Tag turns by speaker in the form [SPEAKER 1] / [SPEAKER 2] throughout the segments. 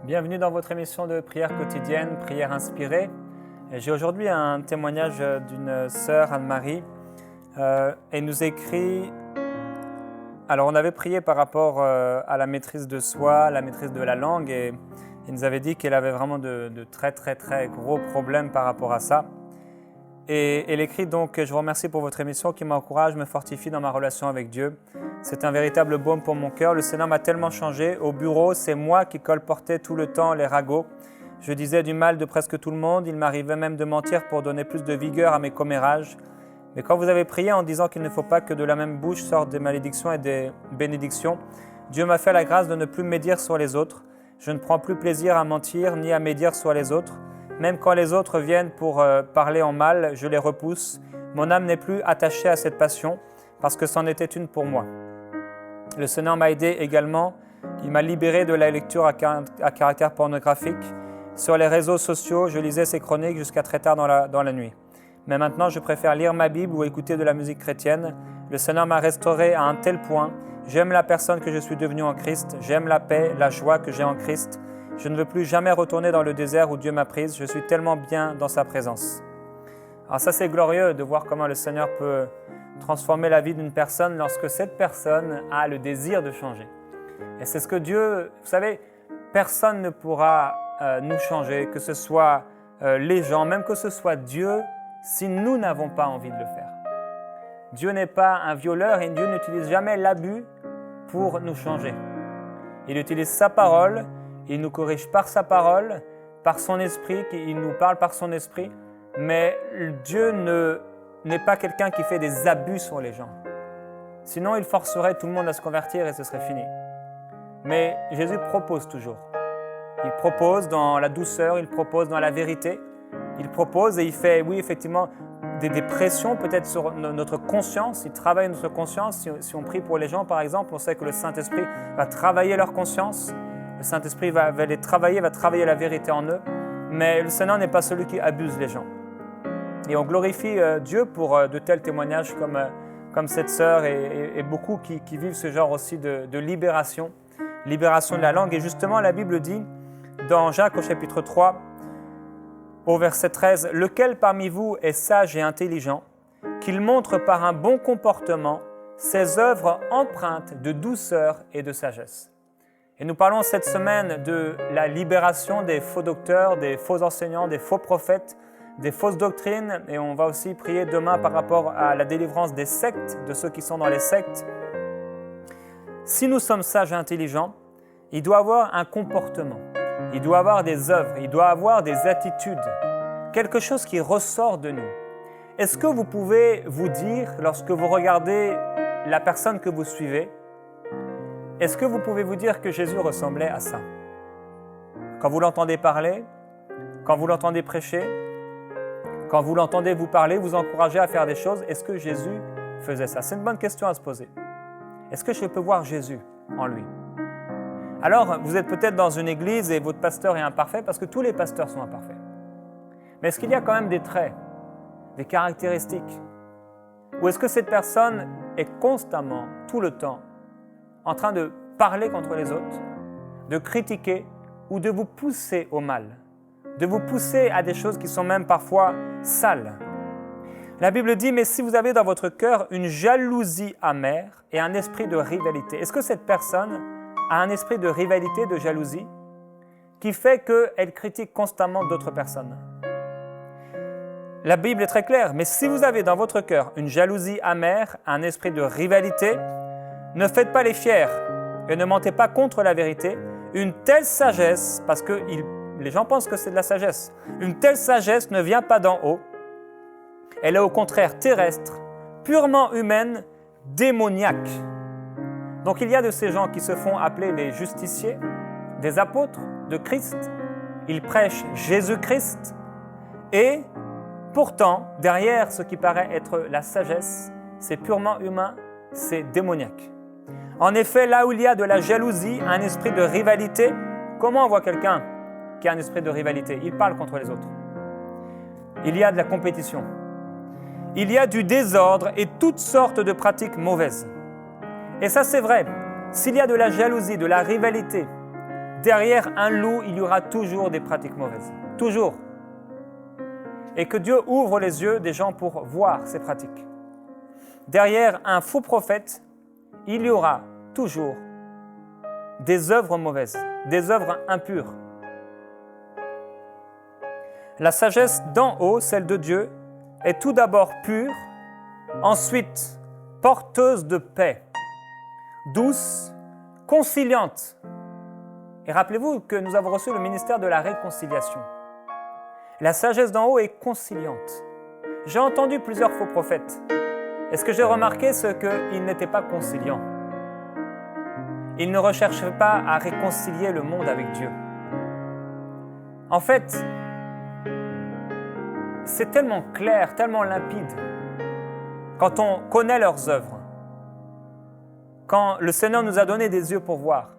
[SPEAKER 1] Bienvenue dans votre émission de prière quotidienne, prière inspirée. J'ai aujourd'hui un témoignage d'une sœur, Anne-Marie. Elle nous écrit... Alors on avait prié par rapport à la maîtrise de soi, à la maîtrise de la langue, et elle nous avait dit qu'elle avait vraiment de très gros problèmes par rapport à ça. Et elle écrit donc: je vous remercie pour votre émission qui m'encourage, me fortifie dans ma relation avec Dieu. C'est un véritable baume pour mon cœur. Le Seigneur m'a tellement changé. Au bureau, c'est moi qui colportais tout le temps les ragots. Je disais du mal de presque tout le monde. Il m'arrivait même de mentir pour donner plus de vigueur à mes commérages. Mais quand vous avez prié en disant qu'il ne faut pas que de la même bouche sortent des malédictions et des bénédictions, Dieu m'a fait la grâce de ne plus médire sur les autres. Je ne prends plus plaisir à mentir ni à médire sur les autres. Même quand les autres viennent pour parler en mal, je les repousse. Mon âme n'est plus attachée à cette passion parce que c'en était une pour moi. Le Seigneur m'a aidé également. Il m'a libéré de la lecture à caractère pornographique. Sur les réseaux sociaux, je lisais ses chroniques jusqu'à très tard dans la nuit. Mais maintenant, je préfère lire ma Bible ou écouter de la musique chrétienne. Le Seigneur m'a restauré à un tel point. J'aime la personne que je suis devenue en Christ. J'aime la paix, la joie que j'ai en Christ. Je ne veux plus jamais retourner dans le désert où Dieu m'a prise. Je suis tellement bien dans sa présence. Alors ça, c'est glorieux de voir comment le Seigneur peut transformer la vie d'une personne lorsque cette personne a le désir de changer. Et c'est ce que Dieu... Vous savez, personne ne pourra nous changer, que ce soit les gens, même que ce soit Dieu, si nous n'avons pas envie de le faire. Dieu n'est pas un violeur et Dieu n'utilise jamais l'abus pour nous changer. Il utilise sa parole. Il nous corrige par sa parole, par son esprit, il nous parle par son esprit, mais Dieu n'est pas quelqu'un qui fait des abus sur les gens. Sinon, il forcerait tout le monde à se convertir et ce serait fini. Mais Jésus propose toujours. Il propose dans la douceur, il propose dans la vérité, il propose et il fait, oui, effectivement, des pressions peut-être sur notre conscience. Il travaille notre conscience. Si on prie pour les gens, par exemple, on sait que le Saint-Esprit va travailler leur conscience. Le Saint-Esprit va les travailler, va travailler la vérité en eux. Mais le Seigneur n'est pas celui qui abuse les gens. Et on glorifie Dieu pour de tels témoignages comme cette sœur et beaucoup qui vivent ce genre aussi de libération de la langue. Et justement, la Bible dit, dans Jacques au chapitre 3, au verset 13, « Lequel parmi vous est sage et intelligent, qu'il montre par un bon comportement ses œuvres empreintes de douceur et de sagesse. » Et nous parlons cette semaine de la libération des faux docteurs, des faux enseignants, des faux prophètes, des fausses doctrines. Et on va aussi prier demain par rapport à la délivrance des sectes, de ceux qui sont dans les sectes. Si nous sommes sages et intelligents, il doit avoir un comportement, il doit avoir des œuvres, il doit avoir des attitudes, quelque chose qui ressort de nous. Est-ce que vous pouvez vous dire, lorsque vous regardez la personne que vous suivez, est-ce que vous pouvez vous dire que Jésus ressemblait à ça? Quand vous l'entendez parler, quand vous l'entendez prêcher, quand vous l'entendez vous parler, vous encourager à faire des choses, est-ce que Jésus faisait ça? C'est une bonne question à se poser. Est-ce que je peux voir Jésus en lui? Alors, vous êtes peut-être dans une église et votre pasteur est imparfait parce que tous les pasteurs sont imparfaits. Mais est-ce qu'il y a quand même des traits, des caractéristiques? Ou est-ce que cette personne est constamment, tout le temps, en train de parler contre les autres, de critiquer ou de vous pousser au mal, de vous pousser à des choses qui sont même parfois sales. La Bible dit, mais si vous avez dans votre cœur une jalousie amère et un esprit de rivalité, est-ce que cette personne a un esprit de rivalité, de jalousie, qui fait qu'elle critique constamment d'autres personnes? La Bible est très claire, mais si vous avez dans votre cœur une jalousie amère, un esprit de rivalité, ne faites pas les fiers et ne mentez pas contre la vérité. Une telle sagesse, parce que les gens pensent que c'est de la sagesse, une telle sagesse ne vient pas d'en haut. Elle est au contraire terrestre, purement humaine, démoniaque. Donc il y a de ces gens qui se font appeler les justiciers, des apôtres de Christ. Ils prêchent Jésus-Christ et pourtant, derrière ce qui paraît être la sagesse, c'est purement humain, c'est démoniaque. En effet, là où il y a de la jalousie, un esprit de rivalité, comment on voit quelqu'un qui a un esprit de rivalité? Il parle contre les autres. Il y a de la compétition. Il y a du désordre et toutes sortes de pratiques mauvaises. Et ça, c'est vrai. S'il y a de la jalousie, de la rivalité, derrière un loup, il y aura toujours des pratiques mauvaises. Toujours. Et que Dieu ouvre les yeux des gens pour voir ces pratiques. Derrière un faux prophète, il y aura toujours des œuvres mauvaises, des œuvres impures. La sagesse d'en haut, celle de Dieu, est tout d'abord pure, ensuite porteuse de paix, douce, conciliante. Et rappelez-vous que nous avons reçu le ministère de la réconciliation. La sagesse d'en haut est conciliante. J'ai entendu plusieurs faux prophètes. Et ce que j'ai remarqué, c'est qu'ils n'étaient pas conciliants. Ils ne recherchaient pas à réconcilier le monde avec Dieu. En fait, c'est tellement clair, tellement limpide, quand on connaît leurs œuvres, quand le Seigneur nous a donné des yeux pour voir,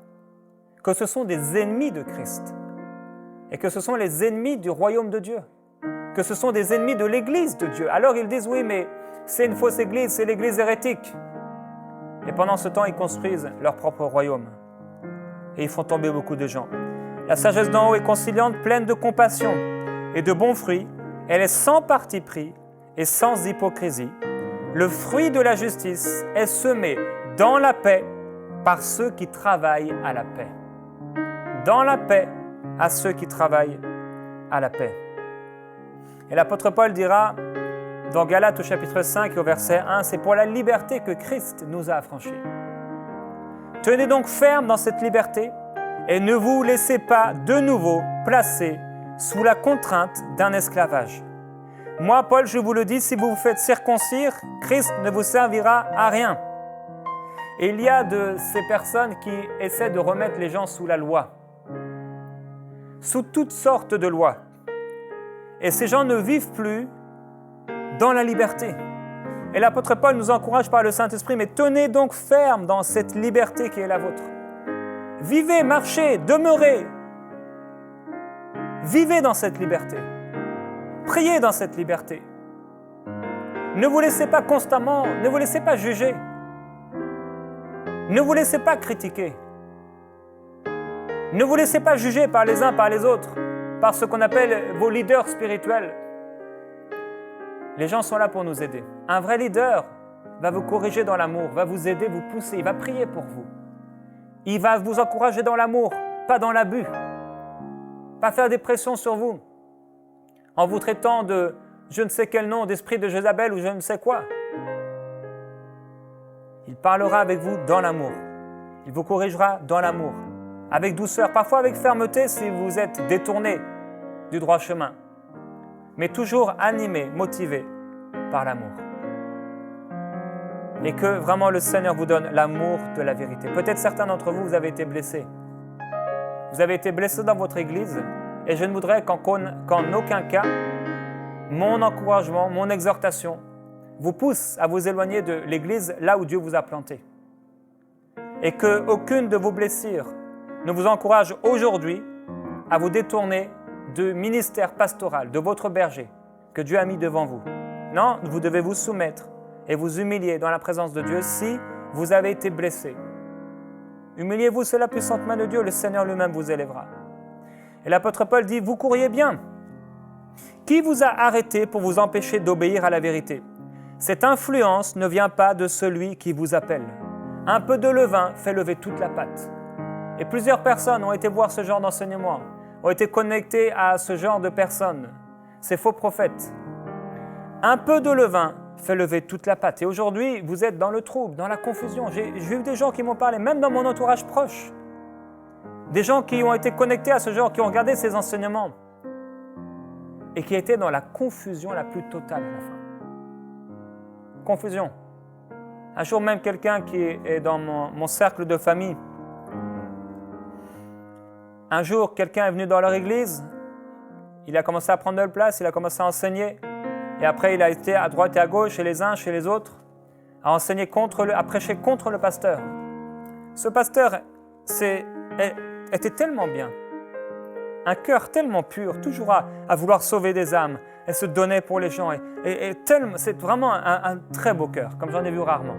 [SPEAKER 1] que ce sont des ennemis de Christ, et que ce sont les ennemis du royaume de Dieu, que ce sont des ennemis de l'Église de Dieu. Alors ils disent, oui, mais c'est une fausse Église, c'est l'Église hérétique. Et pendant ce temps, ils construisent leur propre royaume. Et ils font tomber beaucoup de gens. La sagesse d'en haut est conciliante, pleine de compassion et de bons fruits. Elle est sans parti pris et sans hypocrisie. Le fruit de la justice est semé dans la paix par ceux qui travaillent à la paix. Dans la paix, à ceux qui travaillent à la paix. Et l'apôtre Paul dira dans Galates au chapitre 5 et au verset 1, c'est pour la liberté que Christ nous a affranchis. Tenez donc ferme dans cette liberté et ne vous laissez pas de nouveau placer sous la contrainte d'un esclavage. Moi, Paul, je vous le dis, si vous vous faites circoncire, Christ ne vous servira à rien. Et il y a de ces personnes qui essaient de remettre les gens sous la loi, sous toutes sortes de lois. Et ces gens ne vivent plus dans la liberté. Et l'apôtre Paul nous encourage par le Saint-Esprit, mais tenez donc ferme dans cette liberté qui est la vôtre. Vivez, marchez, demeurez. Vivez dans cette liberté. Priez dans cette liberté. Ne vous laissez pas constamment, ne vous laissez pas juger. Ne vous laissez pas critiquer. Ne vous laissez pas juger par les uns, par les autres, par ce qu'on appelle vos leaders spirituels. Les gens sont là pour nous aider. Un vrai leader va vous corriger dans l'amour, va vous aider, vous pousser, il va prier pour vous. Il va vous encourager dans l'amour, pas dans l'abus. Pas faire des pressions sur vous, en vous traitant de je ne sais quel nom, d'esprit de Jézabel ou je ne sais quoi. Il parlera avec vous dans l'amour. Il vous corrigera dans l'amour, avec douceur, parfois avec fermeté si vous êtes détourné du droit chemin, mais toujours animé, motivé par l'amour. Et que vraiment le Seigneur vous donne l'amour de la vérité. Peut-être certains d'entre vous, vous avez été blessés. Vous avez été blessés dans votre Église et je ne voudrais qu'en aucun cas, mon encouragement, mon exhortation vous pousse à vous éloigner de l'Église là où Dieu vous a planté. Et qu'aucune de vos blessures ne vous encourage aujourd'hui à vous détourner du ministère pastoral, de votre berger que Dieu a mis devant vous. Non, vous devez vous soumettre et vous humilier dans la présence de Dieu si vous avez été blessé. Humiliez-vous sous la puissante main de Dieu, le Seigneur lui-même vous élèvera. Et l'apôtre Paul dit, vous courriez bien. Qui vous a arrêté pour vous empêcher d'obéir à la vérité? Cette influence ne vient pas de celui qui vous appelle. Un peu de levain fait lever toute la pâte. Et plusieurs personnes ont été voir ce genre d'enseignement, ont été connectées à ce genre de personnes, ces faux prophètes. Un peu de levain fait lever toute la pâte. Et aujourd'hui, vous êtes dans le trouble, dans la confusion. J'ai vu des gens qui m'ont parlé, même dans mon entourage proche. Des gens qui ont été connectés à ce genre, qui ont regardé ces enseignements et qui étaient dans la confusion la plus totale à la fin. Confusion. Un jour même, quelqu'un qui est dans mon cercle de famille, un jour, quelqu'un est venu dans leur église, il a commencé à prendre de la place, il a commencé à enseigner, et après il a été à droite et à gauche, chez les uns, chez les autres, à enseigner à prêcher contre le pasteur. Ce pasteur était tellement bien, un cœur tellement pur, toujours à vouloir sauver des âmes, et se donner pour les gens, c'est vraiment un très beau cœur, comme j'en ai vu rarement.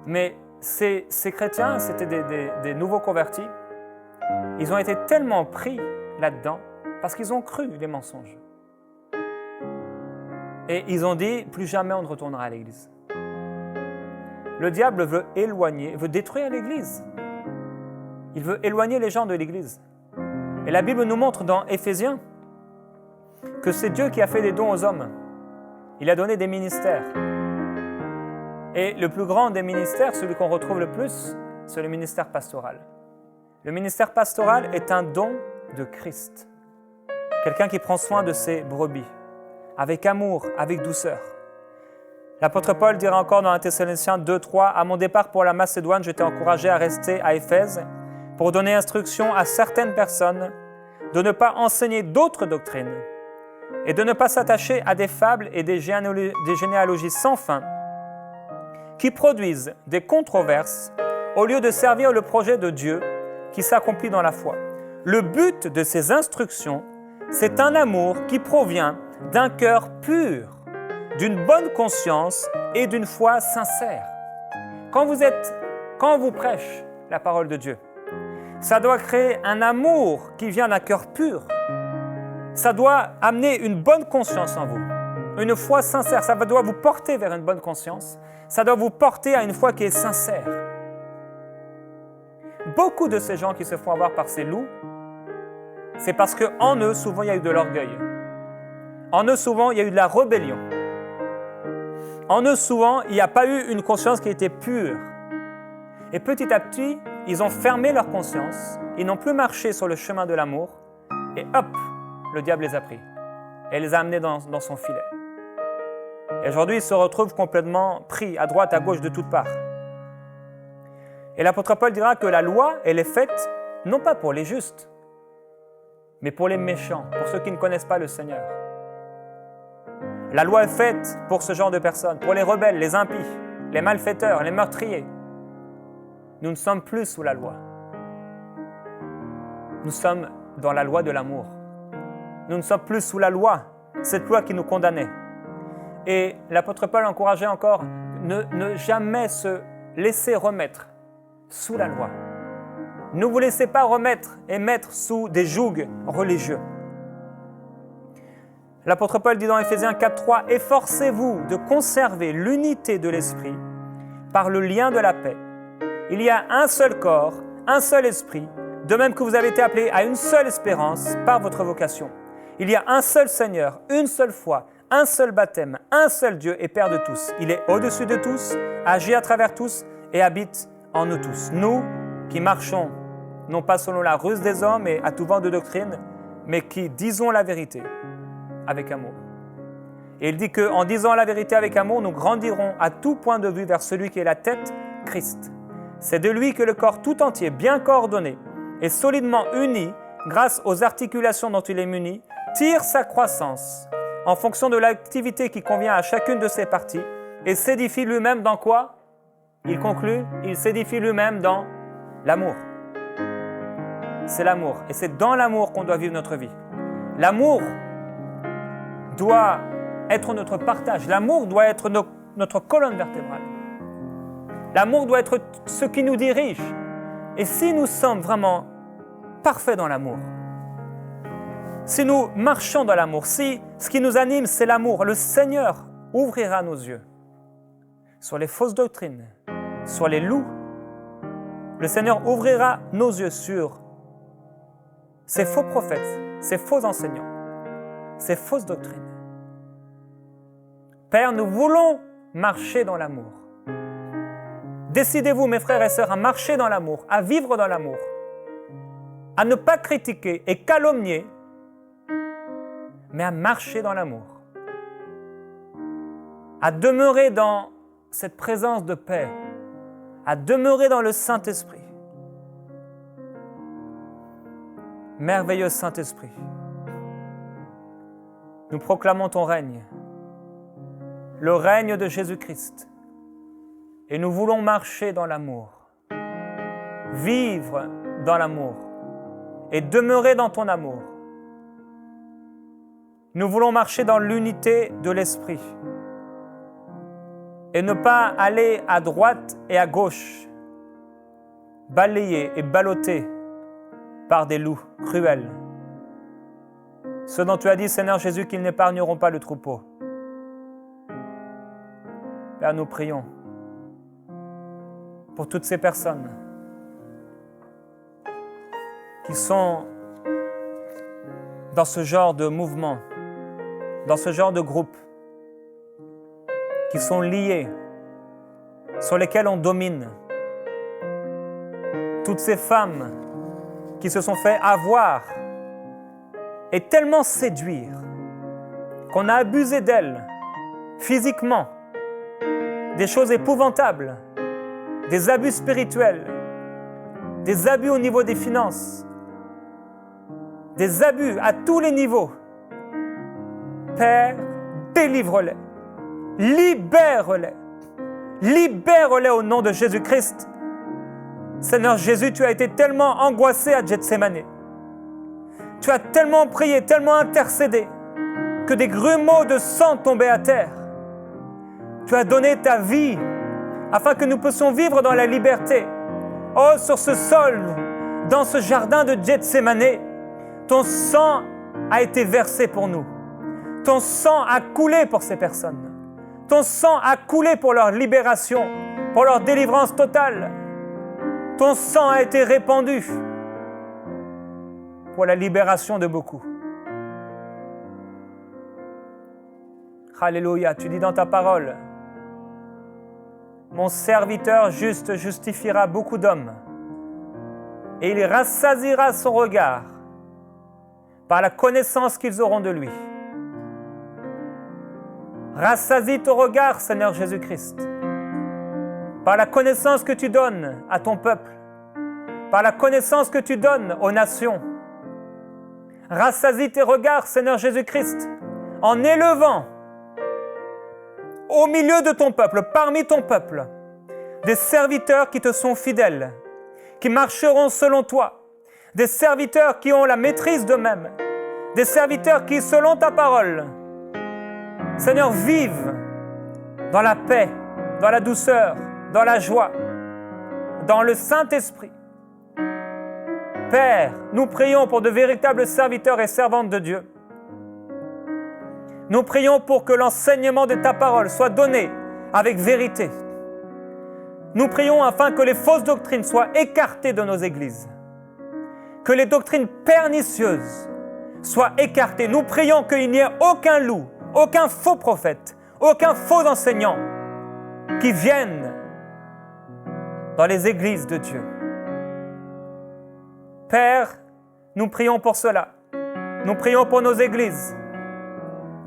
[SPEAKER 1] Mais ces chrétiens, c'était des nouveaux convertis, Ils ont été tellement pris là-dedans parce qu'ils ont cru les mensonges. Et ils ont dit, plus jamais on ne retournera à l'église. Le diable veut éloigner, veut détruire l'église. Il veut éloigner les gens de l'église. Et la Bible nous montre dans Éphésiens que c'est Dieu qui a fait des dons aux hommes. Il a donné des ministères. Et le plus grand des ministères, celui qu'on retrouve le plus, c'est le ministère pastoral. Le ministère pastoral est un don de Christ. Quelqu'un qui prend soin de ses brebis, avec amour, avec douceur. L'apôtre Paul dira encore dans 1 Thessaloniciens 2:3, « À mon départ pour la Macédoine, j'étais encouragé à rester à Éphèse pour donner instruction à certaines personnes de ne pas enseigner d'autres doctrines et de ne pas s'attacher à des fables et des généalogies sans fin qui produisent des controverses au lieu de servir le projet de Dieu qui s'accomplit dans la foi. Le but de ces instructions, c'est un amour qui provient d'un cœur pur, d'une bonne conscience et d'une foi sincère. Quand on vous prêche la parole de Dieu, ça doit créer un amour qui vient d'un cœur pur. Ça doit amener une bonne conscience en vous, une foi sincère. Ça doit vous porter vers une bonne conscience. Ça doit vous porter à une foi qui est sincère. Beaucoup de ces gens qui se font avoir par ces loups, c'est parce qu'en eux, souvent, il y a eu de l'orgueil. En eux, souvent, il y a eu de la rébellion. En eux, souvent, il n'y a pas eu une conscience qui était pure. Et petit à petit, ils ont fermé leur conscience, ils n'ont plus marché sur le chemin de l'amour, et hop, le diable les a pris et les a amenés dans son filet. Et aujourd'hui, ils se retrouvent complètement pris à droite, à gauche, de toutes parts. Et l'apôtre Paul dira que la loi, elle est faite non pas pour les justes, mais pour les méchants, pour ceux qui ne connaissent pas le Seigneur. La loi est faite pour ce genre de personnes, pour les rebelles, les impies, les malfaiteurs, les meurtriers. Nous ne sommes plus sous la loi. Nous sommes dans la loi de l'amour. Nous ne sommes plus sous la loi, cette loi qui nous condamnait. Et l'apôtre Paul encourageait encore ne jamais se laisser remettre sous la loi. Ne vous laissez pas remettre et mettre sous des jougs religieux. L'apôtre Paul dit dans Éphésiens 4:3, « Efforcez-vous de conserver l'unité de l'esprit par le lien de la paix. Il y a un seul corps, un seul esprit, de même que vous avez été appelés à une seule espérance par votre vocation. Il y a un seul Seigneur, une seule foi, un seul baptême, un seul Dieu et Père de tous. Il est au-dessus de tous, agit à travers tous et habite en nous tous. Nous qui marchons, non pas selon la ruse des hommes et à tout vent de doctrine, mais qui disons la vérité avec amour. Et il dit qu'en disant la vérité avec amour, nous grandirons à tout point de vue vers celui qui est la tête, Christ. C'est de lui que le corps tout entier, bien coordonné et solidement uni, grâce aux articulations dont il est muni, tire sa croissance en fonction de l'activité qui convient à chacune de ses parties et s'édifie lui-même dans quoi? Il conclut, il s'édifie lui-même dans l'amour. C'est l'amour. Et c'est dans l'amour qu'on doit vivre notre vie. L'amour doit être notre partage. L'amour doit être notre colonne vertébrale. L'amour doit être ce qui nous dirige. Et si nous sommes vraiment parfaits dans l'amour, si nous marchons dans l'amour, si ce qui nous anime, c'est l'amour, le Seigneur ouvrira nos yeux sur les fausses doctrines, sur les loups. Le Seigneur ouvrira nos yeux sur ces faux prophètes, ces faux enseignants, ces fausses doctrines. Père, nous voulons marcher dans l'amour. Décidez-vous, mes frères et sœurs, à marcher dans l'amour, à vivre dans l'amour, à ne pas critiquer et calomnier, mais à marcher dans l'amour, à demeurer dans cette présence de paix, à demeurer dans le Saint-Esprit. Merveilleux Saint-Esprit, nous proclamons ton règne, le règne de Jésus-Christ, et nous voulons marcher dans l'amour, vivre dans l'amour et demeurer dans ton amour. Nous voulons marcher dans l'unité de l'Esprit et ne pas aller à droite et à gauche, balayer et balloter par des loups cruels. Ceux dont tu as dit, Seigneur Jésus, qu'ils n'épargneront pas le troupeau. Père, nous prions pour toutes ces personnes qui sont dans ce genre de mouvement, dans ce genre de groupe, qui sont liés, sur lesquels on domine. Toutes ces femmes qui se sont fait avoir et tellement séduire qu'on a abusé d'elles physiquement, des choses épouvantables, des abus spirituels, des abus au niveau des finances, des abus à tous les niveaux. Père, délivre-les, libère-les, libère-les au nom de Jésus-Christ. Seigneur Jésus, tu as été tellement angoissé à Gethsémane. Tu as tellement prié, tellement intercédé, que des grumeaux de sang tombaient à terre. Tu as donné ta vie afin que nous puissions vivre dans la liberté. Oh, sur ce sol, dans ce jardin de Gethsémane, ton sang a été versé pour nous. Ton sang a coulé pour ces personnes. Ton sang a coulé pour leur libération, pour leur délivrance totale. Ton sang a été répandu pour la libération de beaucoup. Alléluia, tu dis dans ta parole, mon serviteur juste justifiera beaucoup d'hommes et il rassasiera son regard par la connaissance qu'ils auront de lui. Rassasie ton regard, Seigneur Jésus-Christ, par la connaissance que tu donnes à ton peuple, par la connaissance que tu donnes aux nations. Rassasie tes regards, Seigneur Jésus-Christ, en élevant au milieu de ton peuple, parmi ton peuple, des serviteurs qui te sont fidèles, qui marcheront selon toi, des serviteurs qui ont la maîtrise d'eux-mêmes, des serviteurs qui, selon ta parole, Seigneur, vivent dans la paix, dans la douceur, dans la joie, dans le Saint-Esprit. Père, nous prions pour de véritables serviteurs et servantes de Dieu. Nous prions pour que l'enseignement de ta parole soit donné avec vérité. Nous prions afin que les fausses doctrines soient écartées de nos églises, que les doctrines pernicieuses soient écartées. Nous prions qu'il n'y ait aucun loup, aucun faux prophète, aucun faux enseignant qui vienne dans les églises de Dieu. Père, nous prions pour cela. Nous prions pour nos églises.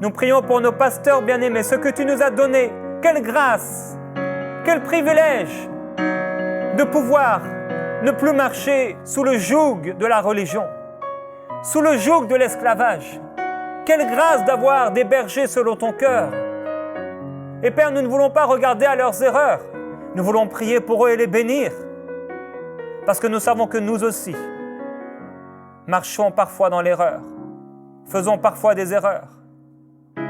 [SPEAKER 1] Nous prions pour nos pasteurs bien-aimés, ce que tu nous as donné. Quelle grâce, quel privilège de pouvoir ne plus marcher sous le joug de la religion, sous le joug de l'esclavage. Quelle grâce d'avoir des bergers selon ton cœur. Et Père, nous ne voulons pas regarder à leurs erreurs. Nous voulons prier pour eux et les bénir. Parce que nous savons que nous aussi marchons parfois dans l'erreur, faisons parfois des erreurs,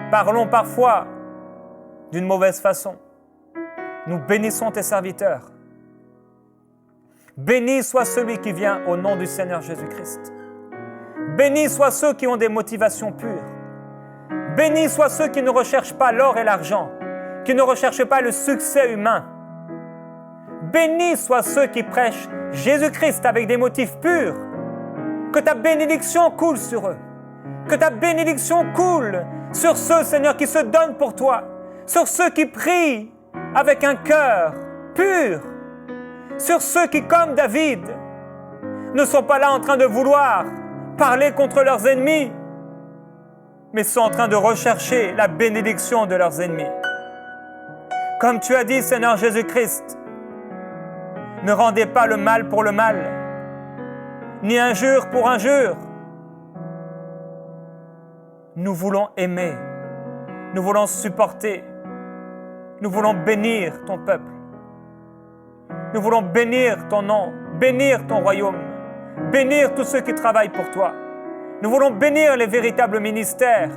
[SPEAKER 1] parlons parfois d'une mauvaise façon. Nous bénissons tes serviteurs. Béni soit celui qui vient au nom du Seigneur Jésus-Christ. Béni soient ceux qui ont des motivations pures. Béni soient ceux qui ne recherchent pas l'or et l'argent, qui ne recherchent pas le succès humain. Béni soient ceux qui prêchent Jésus-Christ avec des motifs purs. Que ta bénédiction coule sur eux. Que ta bénédiction coule sur ceux, Seigneur, qui se donnent pour toi. Sur ceux qui prient avec un cœur pur. Sur ceux qui, comme David, ne sont pas là en train de vouloir parler contre leurs ennemis, mais sont en train de rechercher la bénédiction de leurs ennemis. Comme tu as dit, Seigneur Jésus-Christ, ne rendez pas le mal pour le mal, ni injure pour injure. Nous voulons aimer, nous voulons supporter, nous voulons bénir ton peuple. Nous voulons bénir ton nom, bénir ton royaume, bénir tous ceux qui travaillent pour toi. Nous voulons bénir les véritables ministères.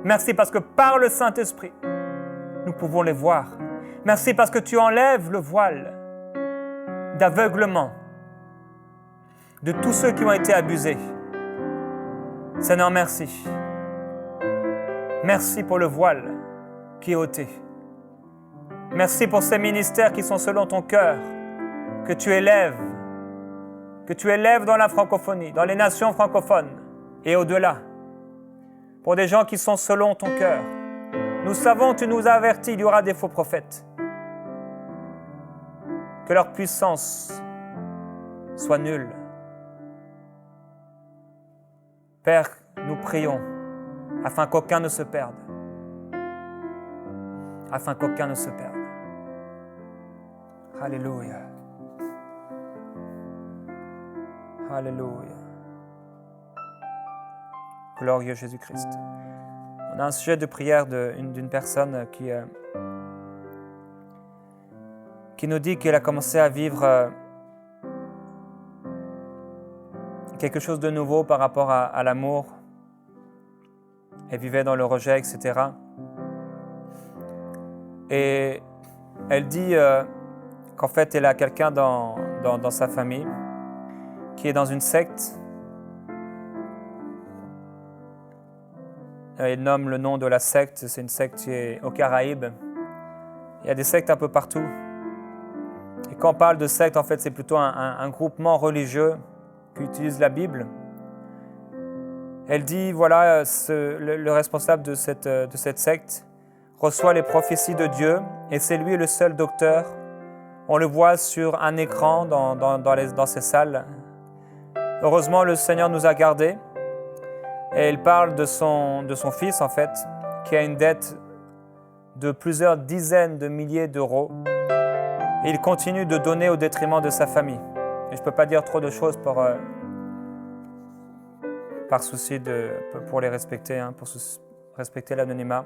[SPEAKER 1] Merci parce que par le Saint-Esprit, nous pouvons les voir. Merci parce que tu enlèves le voile d'aveuglement. de tous ceux qui ont été abusés. Seigneur, merci. Merci pour le voile qui est ôté. Merci pour ces ministères qui sont selon ton cœur, que tu élèves dans la francophonie, dans les nations francophones et au-delà. Pour des gens qui sont selon ton cœur. Nous savons, tu nous as avertis, il y aura des faux prophètes. Que leur puissance soit nulle. Père, nous prions afin qu'aucun ne se perde. Afin qu'aucun ne se perde. Alléluia. Alléluia. Glorieux Jésus-Christ. On a un sujet de prière d'une personne qui nous dit qu'elle a commencé à vivre quelque chose de nouveau par rapport à l'amour. Elle vivait dans le rejet, etc. Et elle dit qu'en fait, elle a quelqu'un dans sa famille qui est dans une secte. Elle nomme le nom de la secte. C'est une secte qui est aux Caraïbes. Il y a des sectes un peu partout. Et quand on parle de secte, en fait, c'est plutôt un groupement religieux qui utilise la Bible. Elle dit, voilà, le responsable de cette secte reçoit les prophéties de Dieu et c'est lui le seul docteur. On le voit sur un écran dans ces salles. Heureusement, le Seigneur nous a gardés. Et il parle de son fils, en fait, qui a une dette de plusieurs dizaines de milliers d'euros. Et il continue de donner au détriment de sa famille. Et je ne peux pas dire trop de choses par souci pour les respecter, pour respecter l'anonymat.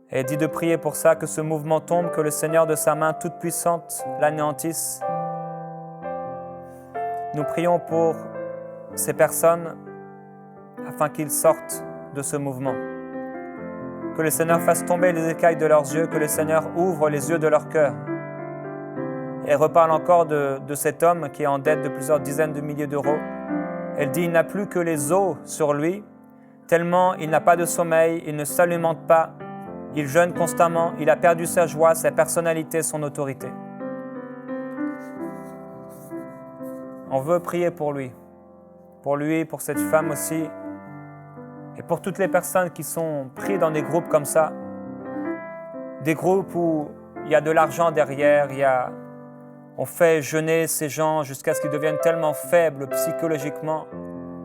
[SPEAKER 1] Et il dit de prier pour ça, que ce mouvement tombe, que le Seigneur de sa main toute puissante l'anéantisse. Nous prions pour ces personnes afin qu'ils sortent de ce mouvement. Que le Seigneur fasse tomber les écailles de leurs yeux, que le Seigneur ouvre les yeux de leur cœur. Et elle reparle encore de cet homme qui est en dette de plusieurs dizaines de milliers d'euros. Elle dit, il n'a plus que les os sur lui, tellement il n'a pas de sommeil, il ne s'alimente pas, il jeûne constamment, il a perdu sa joie, sa personnalité, son autorité. On veut prier pour lui, pour cette femme aussi, et pour toutes les personnes qui sont prises dans des groupes comme ça, des groupes où il y a de l'argent derrière, on fait jeûner ces gens jusqu'à ce qu'ils deviennent tellement faibles psychologiquement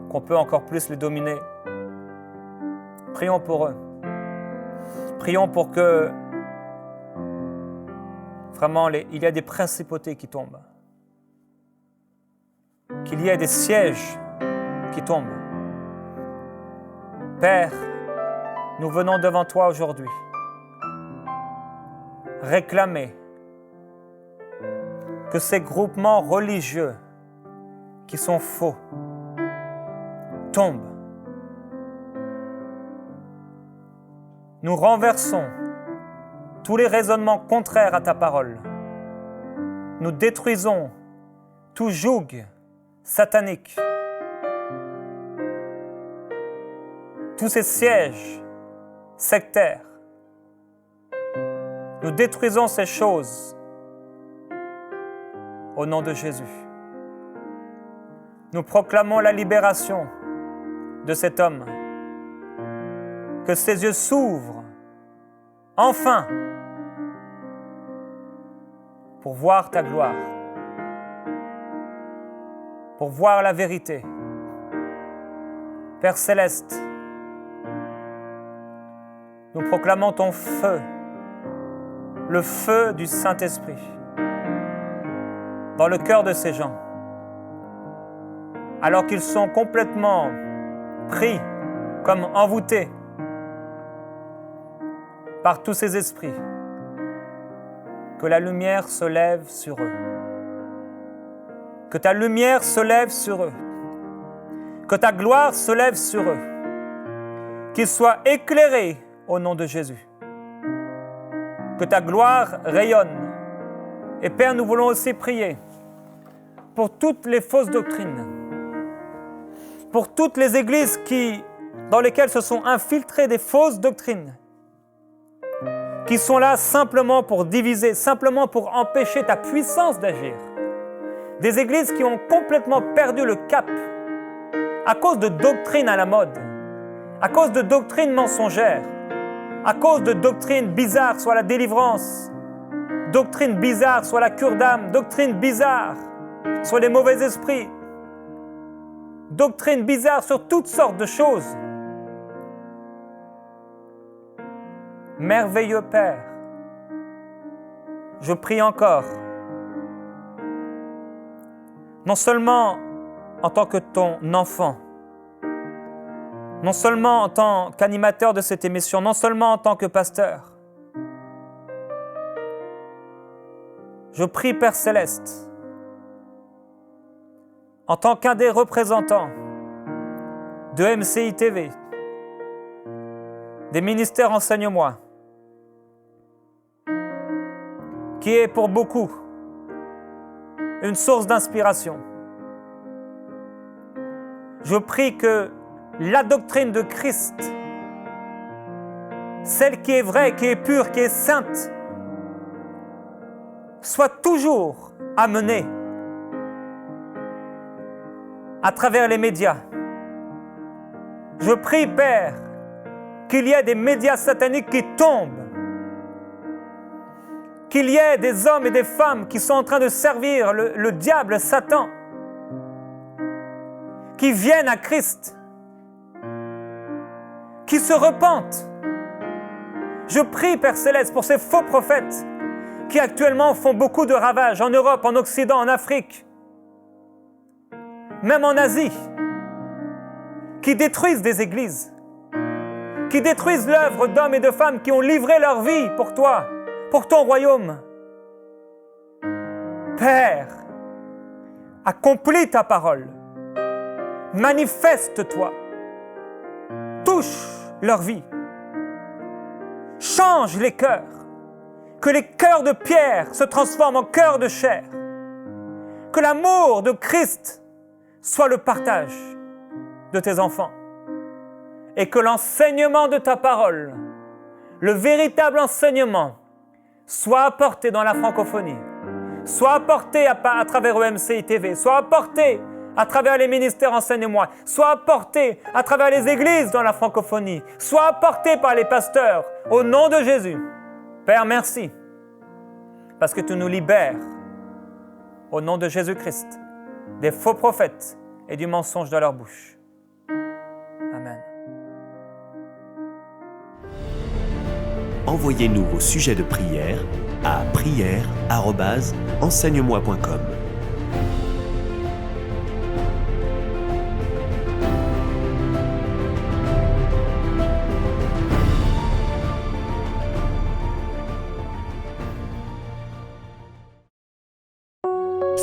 [SPEAKER 1] qu'on peut encore plus les dominer. Prions pour eux. Prions pour que vraiment il y a des principautés qui tombent. Qu'il y ait des sièges qui tombent. Père, nous venons devant toi aujourd'hui réclamer que ces groupements religieux qui sont faux tombent. Nous renversons tous les raisonnements contraires à ta parole. Nous détruisons tout joug satanique, tous ces sièges sectaires. Nous détruisons ces choses au nom de Jésus. Nous proclamons la libération de cet homme. Que ses yeux s'ouvrent, enfin, pour voir ta gloire, pour voir la vérité. Père Céleste, nous proclamons ton feu, le feu du Saint-Esprit, dans le cœur de ces gens, alors qu'ils sont complètement pris comme envoûtés par tous ces esprits, que la lumière se lève sur eux. Que ta lumière se lève sur eux. Que ta gloire se lève sur eux. Qu'ils soient éclairés au nom de Jésus. Que ta gloire rayonne. Et Père, nous voulons aussi prier pour toutes les fausses doctrines, pour toutes les églises dans lesquelles se sont infiltrées des fausses doctrines, qui sont là simplement pour diviser, simplement pour empêcher ta puissance d'agir. Des églises qui ont complètement perdu le cap à cause de doctrines à la mode, à cause de doctrines mensongères, à cause de doctrines bizarres, soit la délivrance, doctrines bizarres, soit la cure d'âme, doctrines bizarres, soit les mauvais esprits, doctrines bizarres sur toutes sortes de choses. Merveilleux Père, je prie encore, non seulement en tant que ton enfant, non seulement en tant qu'animateur de cette émission, non seulement en tant que pasteur, je prie Père Céleste, en tant qu'un des représentants de MCI TV, des ministères Enseigne-moi, qui est pour beaucoup une source d'inspiration. Je prie que la doctrine de Christ, celle qui est vraie, qui est pure, qui est sainte, soit toujours amenée à travers les médias. Je prie, Père, qu'il y ait des médias sataniques qui tombent, qu'il y ait des hommes et des femmes qui sont en train de servir le diable, Satan, qui viennent à Christ, qui se repentent. Je prie, Père Céleste, pour ces faux prophètes qui actuellement font beaucoup de ravages en Europe, en Occident, en Afrique, même en Asie, qui détruisent des églises, qui détruisent l'œuvre d'hommes et de femmes qui ont livré leur vie pour toi, pour ton royaume. Père, accomplis ta parole, manifeste-toi, touche leur vie, change les cœurs, que les cœurs de pierre se transforment en cœurs de chair, que l'amour de Christ soit le partage de tes enfants et que l'enseignement de ta parole, le véritable enseignement, soit apporté dans la francophonie, soit apporté à travers EMCI TV, soit apporté à travers les ministères Enseigne-moi, soit apporté à travers les églises dans la francophonie, soit apporté par les pasteurs, au nom de Jésus. Père, merci, parce que tu nous libères, au nom de Jésus-Christ, des faux prophètes et du mensonge dans leur bouche. Amen.
[SPEAKER 2] Envoyez-nous vos sujets de prière à prière@enseigne-moi.com.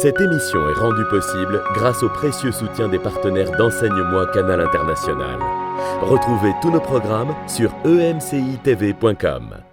[SPEAKER 3] Cette émission est rendue possible grâce au précieux soutien des partenaires d'Enseigne-moi Canal International. Retrouvez tous nos programmes sur emcitv.com.